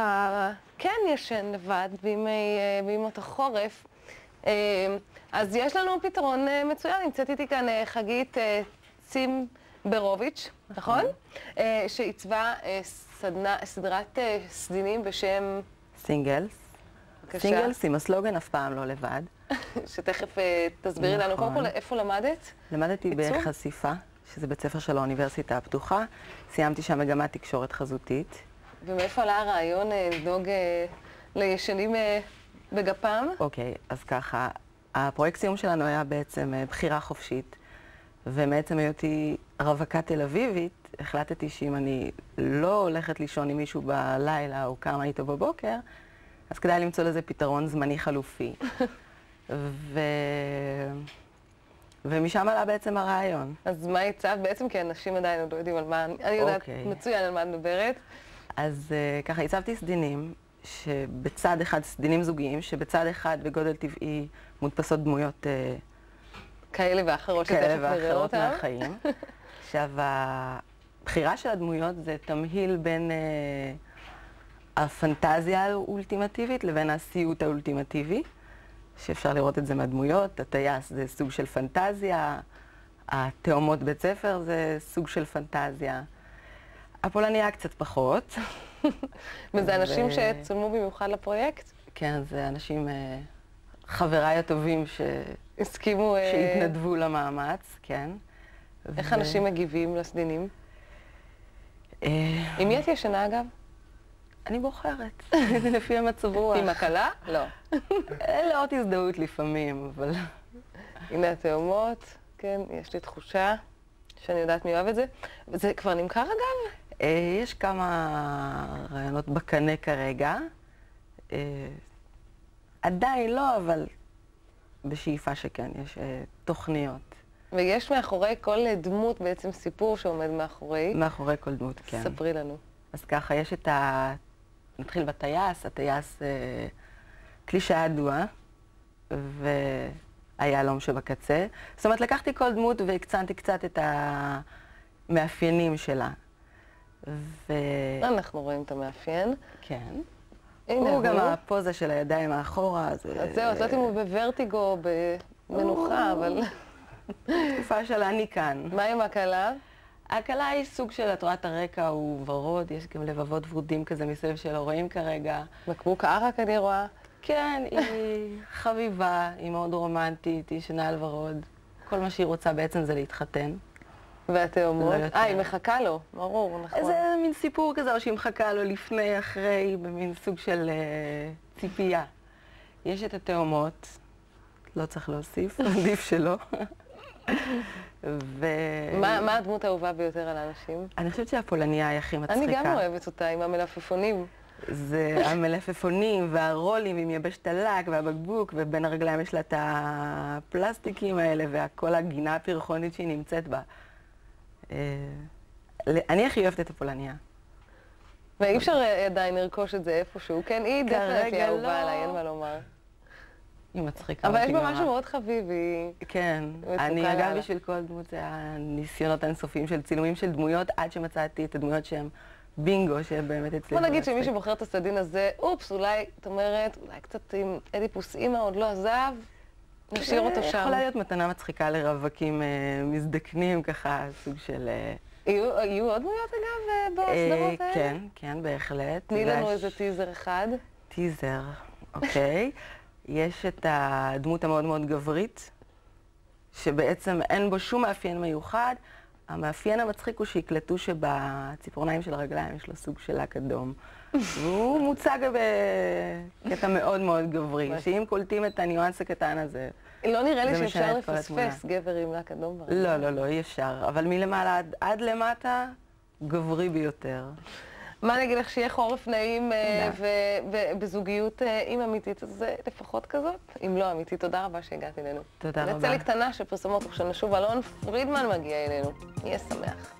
ככה כן ישן לבד בימות החורף. אז יש לנו פתרון מצוין, נמצאת איתי כאן חגית צימברוביץ', נכון? שעיצבה סדרת סדינים בשם סינגלס. סינגלס עם הסלוגן אף פעם לא לבד. שתכף תסבירי לנו. קודם כל, איפה למדת? למדתי בחשיפה, שזה בית ספר של האוניברסיטה הפתוחה. סיימתי שם מגמת תקשורת חזותית. ומאיפה עלה הרעיון לדאוג לישנים בגפם? אוקיי, אז ככה, הפרויקט סיום שלנו היה בעצם בחירה חופשית, ומעצם היותי רווקה תל אביבית, החלטתי שאם אני לא הולכת לישון עם מישהו בלילה או קמה איתו בבוקר, אז כדאי למצוא לזה פתרון זמני חלופי. ומשם עלה בעצם הרעיון. אז מה הצעת בעצם? כי אנשים עדיין עוד לא יודעים על מה, אני יודעת מצוין על מה את מדברת. אז ככה, הצבתי סדינים, שבצד אחד, סדינים זוגיים, שבצד אחד בגודל טבעי מודפסות דמויות כאלה ואחרות שתכף נראה אותם. מהחיים. עכשיו, הבחירה של הדמויות זה תמהיל בין הפנטזיה האולטימטיבית לבין הסיוט האולטימטיבי, שאפשר לראות את זה מהדמויות. הטייס זה סוג של פנטזיה, התאומות בית ספר זה סוג של פנטזיה. הפולניה קצת פחות. וזה אנשים שצולמו במיוחד לפרויקט? כן, זה אנשים, חבריי הטובים הסכימו, שהתנדבו למאמץ, כן. איך אנשים מגיבים לסדינים? עם מי את ישנה אגב? אני בוחרת, לפי המצב רוח. עם הקלה? לא. לא עוד הזדהות לפעמים, אבל... הנה התאומות, כן, יש לי תחושה שאני יודעת מי אוהב את זה. וזה כבר נמכר אגב? יש כמה רעיונות בקנה כרגע. עדיין לא, אבל בשאיפה שכן, יש תוכניות. ויש מאחורי כל דמות בעצם סיפור שעומד מאחורי. מאחורי כל דמות, כן. ספרי לנו. אז ככה, יש את נתחיל בטייס, הטייס קלישאה ידוע, והיהלום שבקצה. זאת אומרת, לקחתי כל דמות והקצנתי קצת את המאפיינים שלה. אנחנו רואים את המאפיין. כן. הוא גם הפוזה של הידיים האחורה. אז זהו, את יודעת אם הוא בוורטיגו, במנוחה, אבל... תקופה של אני כאן. מה עם הקלה? הקלה היא סוג של, את רואה את הרקע הוא ורוד, יש גם לבבות ורודים כזה מסביב שלא רואים כרגע. בקבוק ערק אני רואה. כן, היא חביבה, היא מאוד רומנטית, היא ישנה על ורוד. כל מה שהיא רוצה בעצם זה להתחתן. והתאומות? היא מחכה לו, ברור, נכון. איזה מין סיפור כזה, או שהיא מחכה לו לפני, אחרי, במין סוג של ציפייה. יש את התאומות, לא צריך להוסיף, עדיף שלא. מה הדמות האהובה ביותר על האנשים? אני חושבת שהפולניה היא הכי מצחיקה. אני גם אוהבת אותה עם המלפפונים. זה המלפפונים והרולים עם יבשת הלק והבקבוק, ובין הרגליים יש לה את הפלסטיקים האלה וכל הגינה הפרחונית שהיא נמצאת בה. אני הכי אוהבת את הפולניה. ואי אפשר עדיין לרכוש את זה איפשהו, כן? היא דווקא אהובה עליי, אין מה לומר. היא מצחיקה. אבל יש בה משהו מאוד חביבי. כן. אני אגב בשביל כל דמות זה הניסיונות האינסופיים של צילומים של דמויות, עד שמצאתי את הדמויות שהן בינגו, שהן באמת אצלי. בוא נגיד שמי שבוחר את הסדין הזה, אופס, אולי, את אומרת, אולי קצת עם אדיפוס אימא עוד לא עזב, נשאיר אותו שם. יכולה להיות מתנה מצחיקה לרווקים מזדקנים, ככה, סוג של... יהיו עוד דמויות אגב בסדרות האלה? כן, כן, בהחלט. תני לנו איזה טיזר אחד. טיזר, אוקיי. יש את הדמות המאוד מאוד גברית, שבעצם אין בו שום מאפיין מיוחד. המאפיין המצחיק הוא שיקלטו שבציפורניים של הרגליים יש לו סוג של לק אדום. והוא מוצג בקטע מאוד מאוד גברי, שאם קולטים את הניואנס הקטן הזה, לא נראה לי שאפשר לפספס גבר עם לק אדום ברגליים. לא, לא, לא, אי אפשר. אבל מלמעלה עד למטה, גברי ביותר. מה אני אגיד לך, שיהיה חורף נעים ובזוגיות עם אמיתית, אז זה לפחות כזאת, אם לא אמיתית. תודה רבה שהגעת אלינו. תודה רבה. נצא לי קטנה של פרסומות, וכשנשוב אלון פרידמן מגיע אלינו. יהיה שמח.